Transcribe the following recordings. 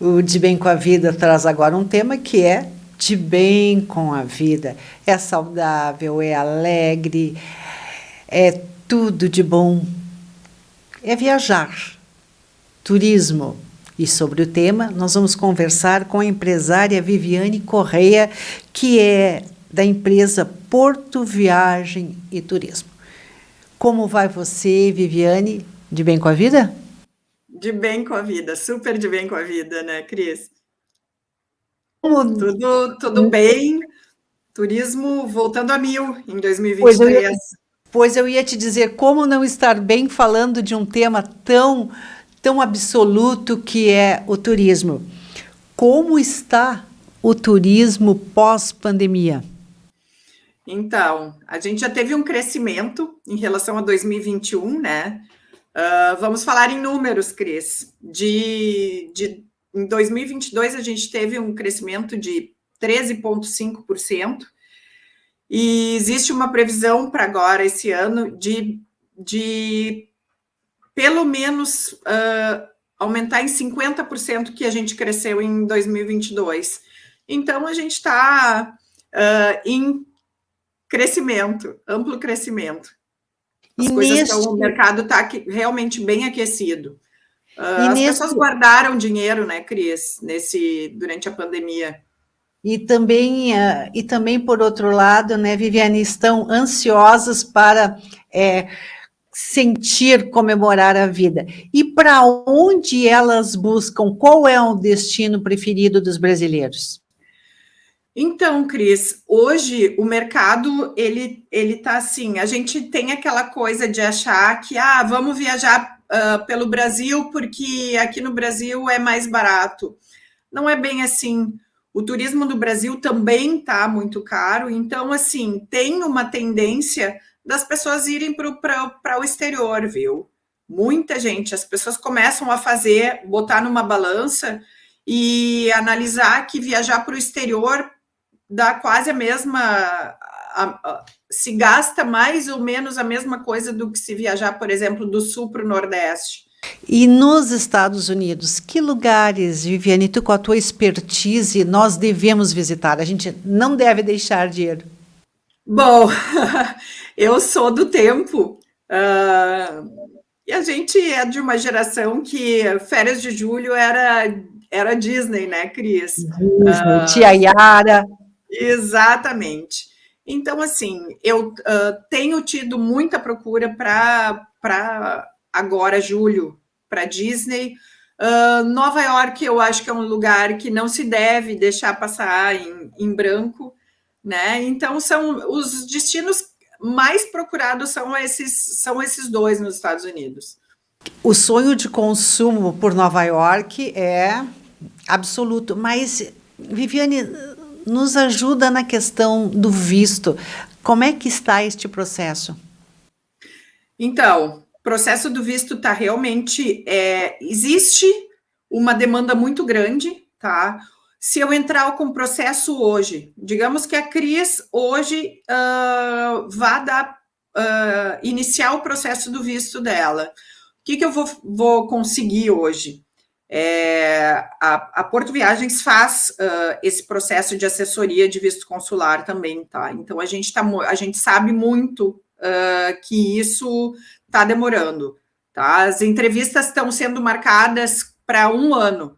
O De Bem com a Vida traz agora um tema que é de bem com a vida. É saudável, é alegre, é tudo de bom. É viajar, turismo. E sobre o tema, nós vamos conversar com a empresária Viviane Correia, que é da empresa Porto Viagem e Turismo. Como vai você, Viviane, de bem com a vida? De bem com a vida, super de bem com a vida, né, Cris? Como- Tudo bem, turismo voltando a mil em Pois eu ia, 2023. pois eu ia te dizer como não estar bem falando de um tema tão absoluto que é o turismo. Como está o turismo pós-pandemia? Então, a gente já teve um crescimento em relação a 2021, né? Vamos falar em números, Cris. Em 2022, a gente teve um crescimento de 13,5%. E existe uma previsão para agora, esse ano, de pelo menos aumentar em 50% que a gente cresceu em 2022. Então, a gente está em crescimento, amplo crescimento. E As coisas estão, neste, o mercado está realmente bem aquecido. e As pessoas neste guardaram dinheiro, né, Cris, durante a pandemia. e também por outro lado, né, Viviane, estão ansiosas para sentir, comemorar a vida. E para onde elas buscam? Qual é o destino preferido dos brasileiros? Então, Cris, hoje o mercado ele tá assim, a gente tem aquela coisa de achar que vamos viajar pelo Brasil porque aqui no Brasil é mais barato. Não é bem assim. O turismo do Brasil também está muito caro, então assim, tem uma tendência das pessoas irem para o exterior, viu? Muita gente, as pessoas começam a botar numa balança e analisar que viajar para o exterior dá quase a mesma. Se gasta mais ou menos a mesma coisa do que se viajar, por exemplo, do sul para o Nordeste. E nos Estados Unidos, que lugares, Viviane, tu com a tua expertise, nós devemos visitar? A gente não deve deixar de ir. Bom, eu sou do tempo, e a gente é de uma geração que férias de julho era Disney, né, Cris? Disney, Tia Yara. Exatamente. Então, assim, eu tenho tido muita procura para agora, julho, para Disney. Nova York, eu acho que é um lugar que não se deve deixar passar em branco, né? Então, são os destinos mais procurados são esses dois nos Estados Unidos. O sonho de consumo por Nova York é absoluto, mas, Viviane, nos ajuda na questão do visto. Como é que está este processo? Então, o processo do visto está realmente. Existe uma demanda muito grande, tá? Se eu entrar com o processo hoje, digamos que a Cris hoje vá iniciar o processo do visto dela. O que eu vou conseguir hoje? A Porto Viagens faz esse processo de assessoria de visto consular também, tá? Então a gente sabe muito que isso está demorando, tá? As entrevistas estão sendo marcadas para um ano,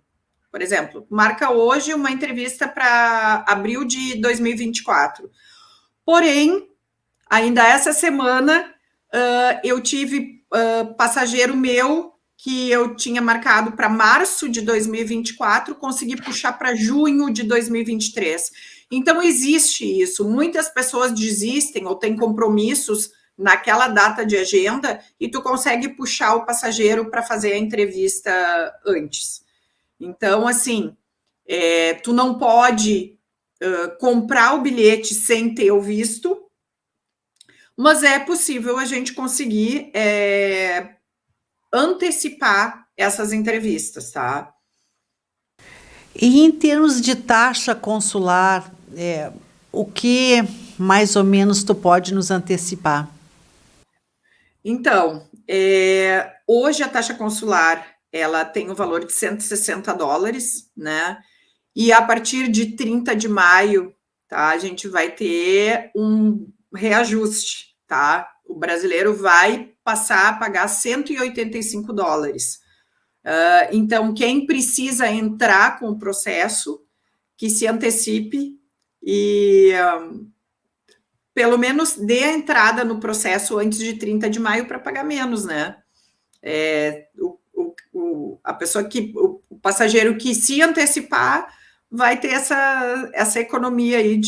por exemplo. Marca hoje uma entrevista para abril de 2024. Porém, ainda essa semana eu tive passageiro meu que eu tinha marcado para março de 2024, consegui puxar para junho de 2023. Então, existe isso. Muitas pessoas desistem ou têm compromissos naquela data de agenda e tu consegue puxar o passageiro para fazer a entrevista antes. Então, assim, tu não pode comprar o bilhete sem ter o visto, mas é possível a gente conseguir antecipar essas entrevistas, tá? E em termos de taxa consular, o que mais ou menos tu pode nos antecipar? Então, hoje a taxa consular ela tem o valor de $160, né? E a partir de 30 de maio, tá? A gente vai ter um reajuste, tá? O brasileiro vai passar a pagar $185. Então, quem precisa entrar com o processo, que se antecipe e pelo menos dê a entrada no processo antes de 30 de maio para pagar menos, né? A pessoa o passageiro que se antecipar vai ter essa economia aí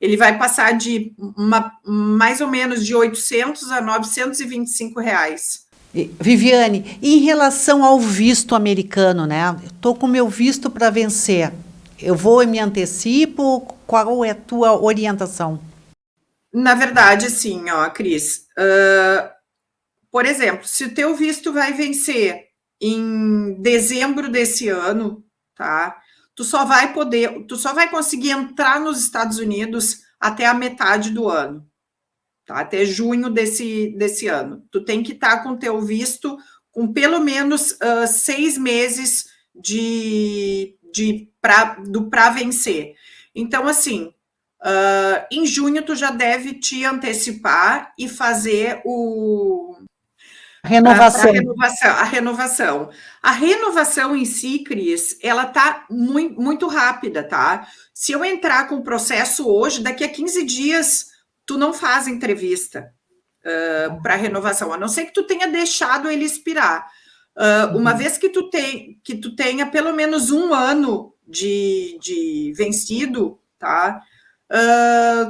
ele vai passar de mais ou menos de 800 a 925 reais. Viviane, em relação ao visto americano, né? Eu estou com meu visto para vencer. Eu vou e me antecipo? Qual é a tua orientação? Na verdade, sim, ó, Cris. Por exemplo, se o teu visto vai vencer em dezembro desse ano, tá? Tu só vai conseguir entrar nos Estados Unidos até a metade do ano, tá? Até junho desse ano. Tu tem que estar com o teu visto com pelo menos 6 meses para vencer. Então, assim, em junho tu já deve te antecipar e fazer Renovação. a renovação. A renovação em si, Cris, ela tá muito, muito rápida, tá? Se eu entrar com o processo hoje, daqui a 15 dias, tu não faz entrevista para renovação, a não ser que tu tenha deixado ele expirar. Uma vez que tu tenha pelo menos um ano de vencido, tá?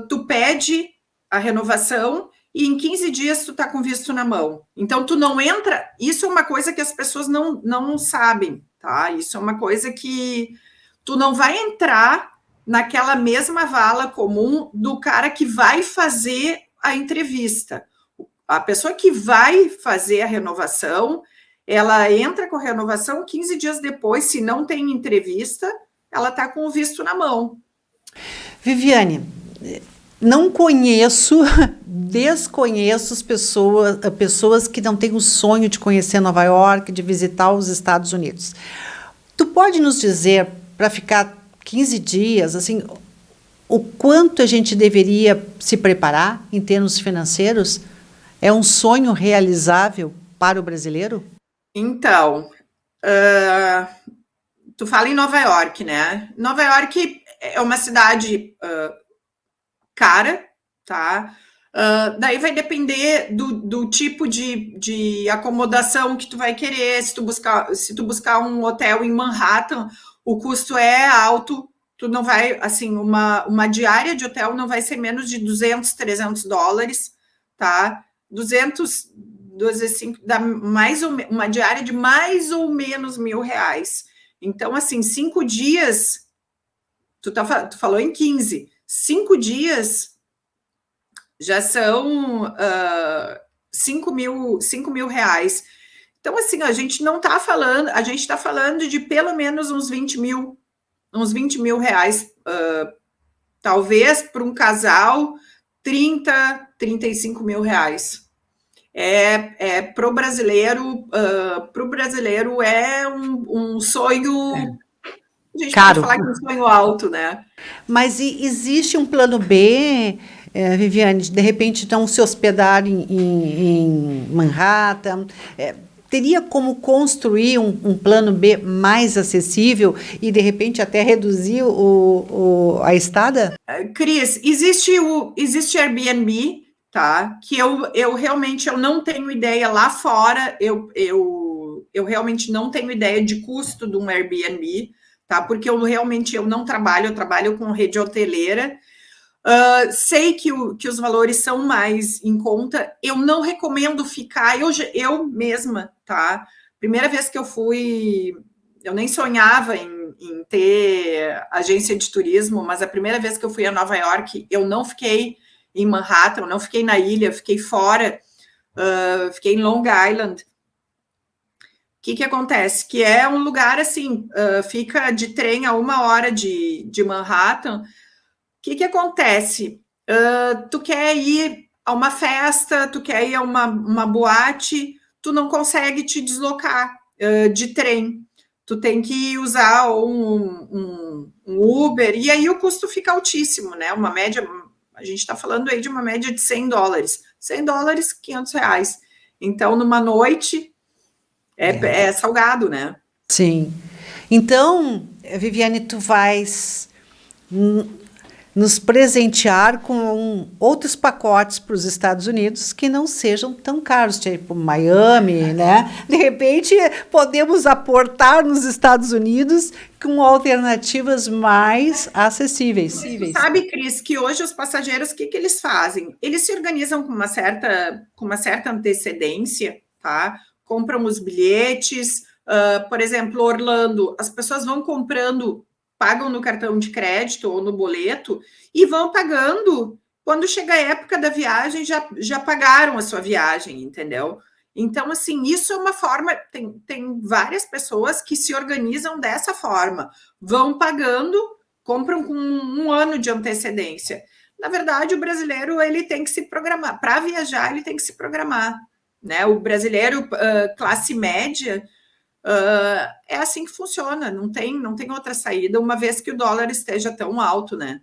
Tu pede a renovação e em 15 dias tu tá com visto na mão. Então, tu não entra... Isso é uma coisa que as pessoas não sabem, tá? Isso é uma coisa que tu não vai entrar naquela mesma vala comum do cara que vai fazer a entrevista. A pessoa que vai fazer a renovação, ela entra com a renovação, 15 dias depois, se não tem entrevista, ela tá com o visto na mão. Viviane, não conheço, desconheço pessoas que não têm o sonho de conhecer Nova York, de visitar os Estados Unidos. Tu pode nos dizer, para ficar 15 dias, assim, o quanto a gente deveria se preparar em termos financeiros? É um sonho realizável para o brasileiro? Então, tu fala em Nova York, né? Nova York é uma cidade cara, tá? Daí vai depender do tipo de acomodação que tu vai querer. Se tu buscar um hotel em Manhattan, o custo é alto. Tu não vai, assim, uma diária de hotel não vai ser menos de $200, $300, tá? 205, dá uma diária de mais ou menos R$1.000. Então, assim, 5 dias, tu falou em 15, 5 dias já são 5 mil reais. Então, assim, a gente não está falando, a gente está falando de pelo menos uns 20 mil reais, talvez para um casal, 35 mil reais. Para o brasileiro é um sonho. A gente Caro. pode falar que é um sonho alto, né? Mas existe um plano B, Viviane, de repente não se hospedar em Manhattan? Teria como construir um plano B mais acessível e, de repente, até reduzir a estada? Cris, existe Airbnb, tá? Que eu realmente não tenho ideia lá fora, eu realmente não tenho ideia de custo de um Airbnb, tá? Porque eu não trabalho, eu trabalho com rede hoteleira. Sei que os valores são mais em conta. Eu não recomendo ficar, eu mesma, tá? Primeira vez que eu fui, eu nem sonhava em ter agência de turismo, mas a primeira vez que eu fui a Nova York, eu não fiquei em Manhattan, eu não fiquei na ilha, eu fiquei fora, fiquei em Long Island. O que acontece? Que é um lugar assim, fica de trem a 1 hora de Manhattan. O que acontece? Tu quer ir a uma festa, tu quer ir a uma boate, tu não consegue te deslocar. de trem. Tu tem que usar um Uber, e aí o custo fica altíssimo, né? Uma média, a gente está falando aí de uma média de $100. $100, R$500. Então, numa noite, é salgado, né? Sim. Então, Viviane, tu vais nos presentear com outros pacotes para os Estados Unidos que não sejam tão caros, tipo Miami, né? De repente, podemos aportar nos Estados Unidos com alternativas mais acessíveis. Tu sabe, Cris, que hoje os passageiros, o que eles fazem? Eles se organizam com uma certa antecedência, tá? Compram os bilhetes, por exemplo, Orlando, as pessoas vão comprando, pagam no cartão de crédito ou no boleto e vão pagando. Quando chega a época da viagem, já pagaram a sua viagem, entendeu? Então, assim, isso é uma forma. Tem várias pessoas que se organizam dessa forma, vão pagando, compram com um ano de antecedência. Na verdade, o brasileiro ele tem que se programar. Para viajar, ele tem que se programar. Né? O brasileiro, classe média, é assim que funciona, não tem outra saída, uma vez que o dólar esteja tão alto, né?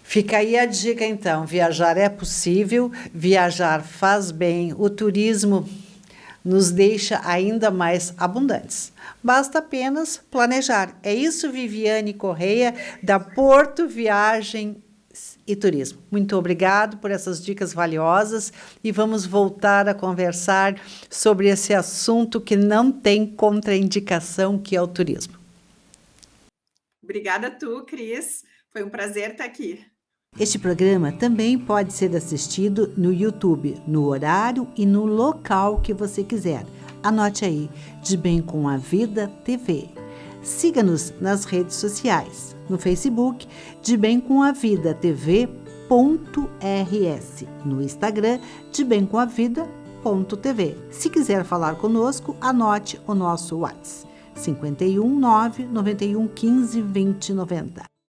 Fica aí a dica, então. Viajar é possível, viajar faz bem, o turismo nos deixa ainda mais abundantes. Basta apenas planejar. É isso, Viviane Correia, da Porto Viagem e Turismo. Muito obrigado por essas dicas valiosas e vamos voltar a conversar sobre esse assunto que não tem contraindicação, que é o turismo. Obrigada a tu, Cris. Foi um prazer estar aqui. Este programa também pode ser assistido no YouTube, no horário e no local que você quiser. Anote aí, De Bem com a Vida TV. Siga-nos nas redes sociais. No Facebook, De Bem com a Vida TV.rs. No Instagram, De Bem com a Vida.tv. Se quiser falar conosco, anote o nosso WhatsApp. 519 91 15 20 90.